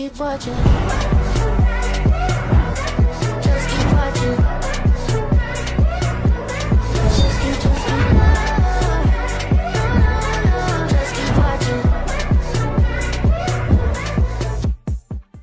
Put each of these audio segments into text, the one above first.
keep watching. Just keep watching. Just keep watching.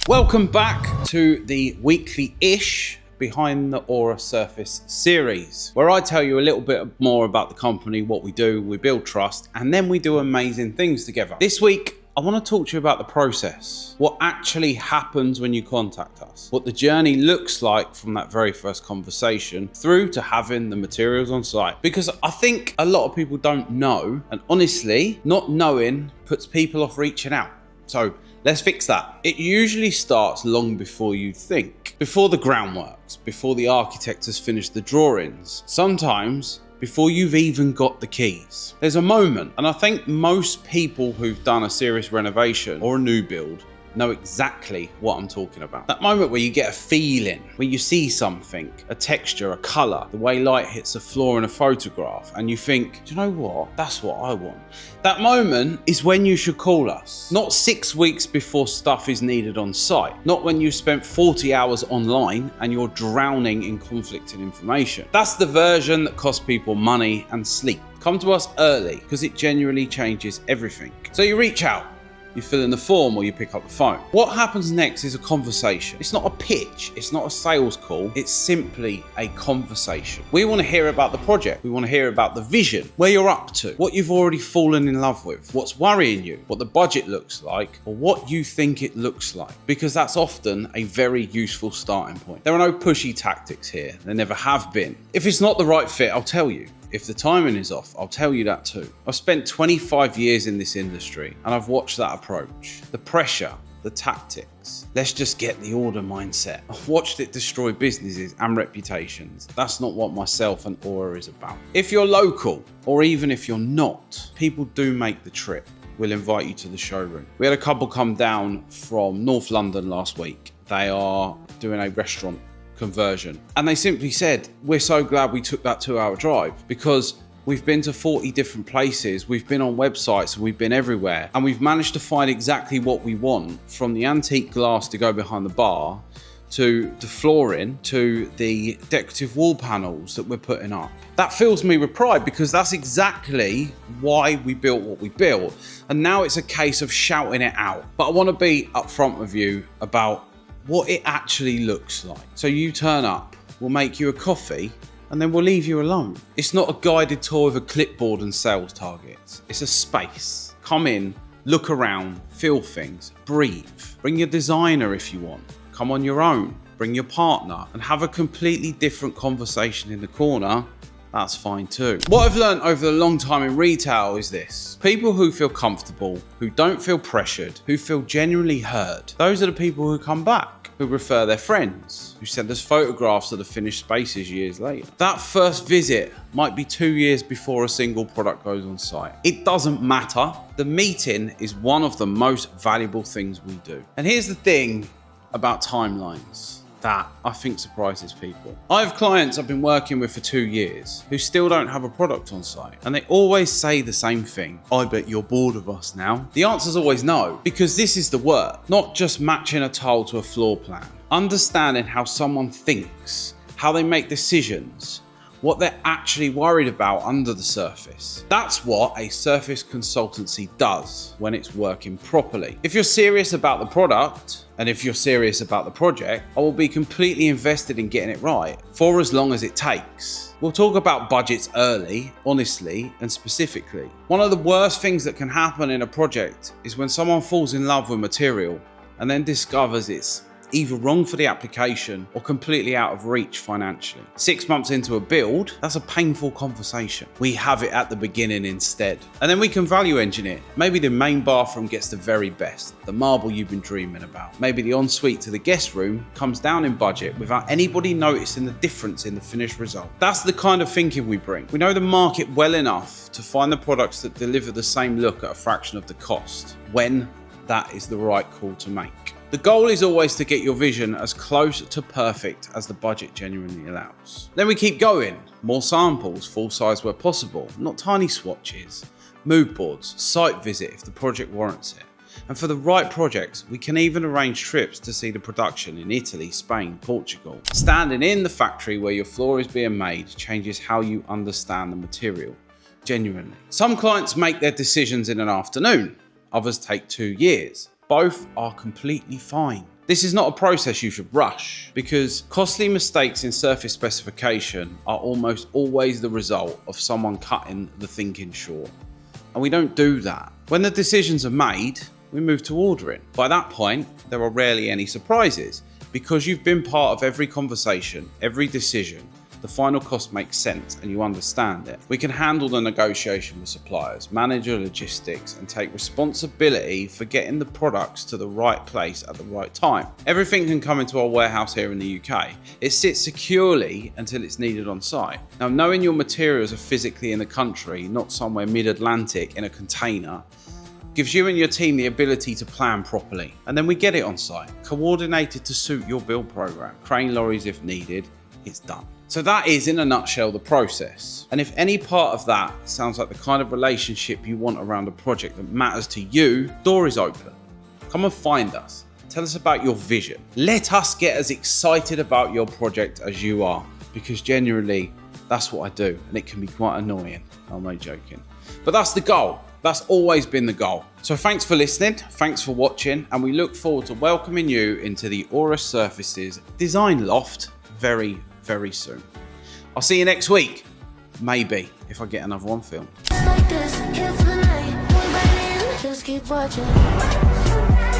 Welcome back to the weekly-ish Behind the Aura Surface series, where I tell you a little bit more about the company, what we do, we build trust, and then we do amazing things together. This week, I want to talk to you about the process, what actually happens when you contact us, what the journey looks like from that very first conversation through to having the materials on site. Because I think a lot of people don't know, and honestly, not knowing puts people off reaching out. So let's fix that. It usually starts long before you think, before the groundworks, before the architect has finished the drawings, sometimes before you've even got the keys. There's a moment, and I think most people who've done a serious renovation or a new build know exactly what I'm talking about. That moment where you get a feeling, where you see something, a texture, a color, the way light hits a floor in a photograph, and you think, do you know what? That's what I want. That moment is when you should call us. Not 6 weeks before stuff is needed on site. Not when you've spent 40 hours online and you're drowning in conflicting information. That's the version that costs people money and sleep. Come to us early because it genuinely changes everything. So you reach out. You fill in the form or you pick up the phone. What happens next is a conversation. It's not a pitch, it's not a sales call, it's simply a conversation. We want to hear about the project, we want to hear about the vision, where you're up to, what you've already fallen in love with, what's worrying you, what the budget looks like, or what you think it looks like, because that's often a very useful starting point. There are no pushy tactics here, there never have been. If it's not the right fit, I'll tell you. If the timing is off, I'll tell you that too. I've spent 25 years in this industry and I've watched that approach. The pressure, the tactics. Let's just get the order mindset. I've watched it destroy businesses and reputations. That's not what myself and Aura is about. If you're local, or even if you're not, people do make the trip. We'll invite you to the showroom. We had a couple come down from North London last week. They are doing a restaurant conversion. And they simply said, we're so glad we took that 2-hour drive because we've been to 40 different places, we've been on websites, and we've been everywhere. And we've managed to find exactly what we want, from the antique glass to go behind the bar, to the flooring, to the decorative wall panels that we're putting up. That fills me with pride because that's exactly why we built what we built. And now it's a case of shouting it out. But I want to be upfront with you about what it actually looks like. So you turn up, we'll make you a coffee, and then we'll leave you alone. It's not a guided tour with a clipboard and sales targets. It's a space. Come in, look around, feel things, breathe. Bring your designer if you want. Come on your own. Bring your partner and have a completely different conversation in the corner. That's fine too. What I've learned over the long time in retail is this. People who feel comfortable, who don't feel pressured, who feel genuinely heard, those are the people who come back, who refer their friends, who send us photographs of the finished spaces years later. That first visit might be 2 years before a single product goes on site. It doesn't matter. The meeting is one of the most valuable things we do. And here's the thing about timelines that I think surprises people. I have clients I've been working with for 2 years who still don't have a product on site, and they always say the same thing. I bet you're bored of us now. The answer's always no, because this is the work, not just matching a tile to a floor plan. Understanding how someone thinks, how they make decisions, what they're actually worried about under the surface. That's what a surface consultancy does when it's working properly. If you're serious about the product, and if you're serious about the project, I will be completely invested in getting it right for as long as it takes. We'll talk about budgets early, honestly, and specifically. One of the worst things that can happen in a project is when someone falls in love with material and then discovers it's either wrong for the application or completely out of reach financially. 6 months into a build, that's a painful conversation. We have it at the beginning instead. And then we can value engineer. Maybe the main bathroom gets the very best, the marble you've been dreaming about. Maybe the ensuite to the guest room comes down in budget without anybody noticing the difference in the finished result. That's the kind of thinking we bring. We know the market well enough to find the products that deliver the same look at a fraction of the cost, when that is the right call to make. The goal is always to get your vision as close to perfect as the budget genuinely allows. Then we keep going. More samples, full size where possible, not tiny swatches. Mood boards, site visit if the project warrants it. And for the right projects, we can even arrange trips to see the production in Italy, Spain, Portugal. Standing in the factory where your floor is being made changes how you understand the material, genuinely. Some clients make their decisions in an afternoon, others take 2 years. Both are completely fine. This is not a process you should rush, because costly mistakes in surface specification are almost always the result of someone cutting the thinking short. And we don't do that. When the decisions are made, we move to ordering. By that point, there are rarely any surprises, because you've been part of every conversation, every decision. The final cost makes sense and you understand it. We can handle the negotiation with suppliers, manage your logistics, and take responsibility for getting the products to the right place at the right time. Everything can come into our warehouse here in the UK. It sits securely until it's needed on site. Now, knowing your materials are physically in the country, not somewhere mid-Atlantic in a container, gives you and your team the ability to plan properly. And then we get it on site, coordinated to suit your build program. Crane lorries if needed, it's done. So that is, in a nutshell, the process. And if any part of that sounds like the kind of relationship you want around a project that matters to you, door is open. Come and find us. Tell us about your vision. Let us get as excited about your project as you are, because genuinely, that's what I do, and it can be quite annoying. I'm not joking. But that's the goal. That's always been the goal. So thanks for listening, thanks for watching, and we look forward to welcoming you into the Aura Surfaces Design Loft very soon. I'll see you next week. Maybe, if I get another one filmed. Like this, here for the night. One by one, just keep watching.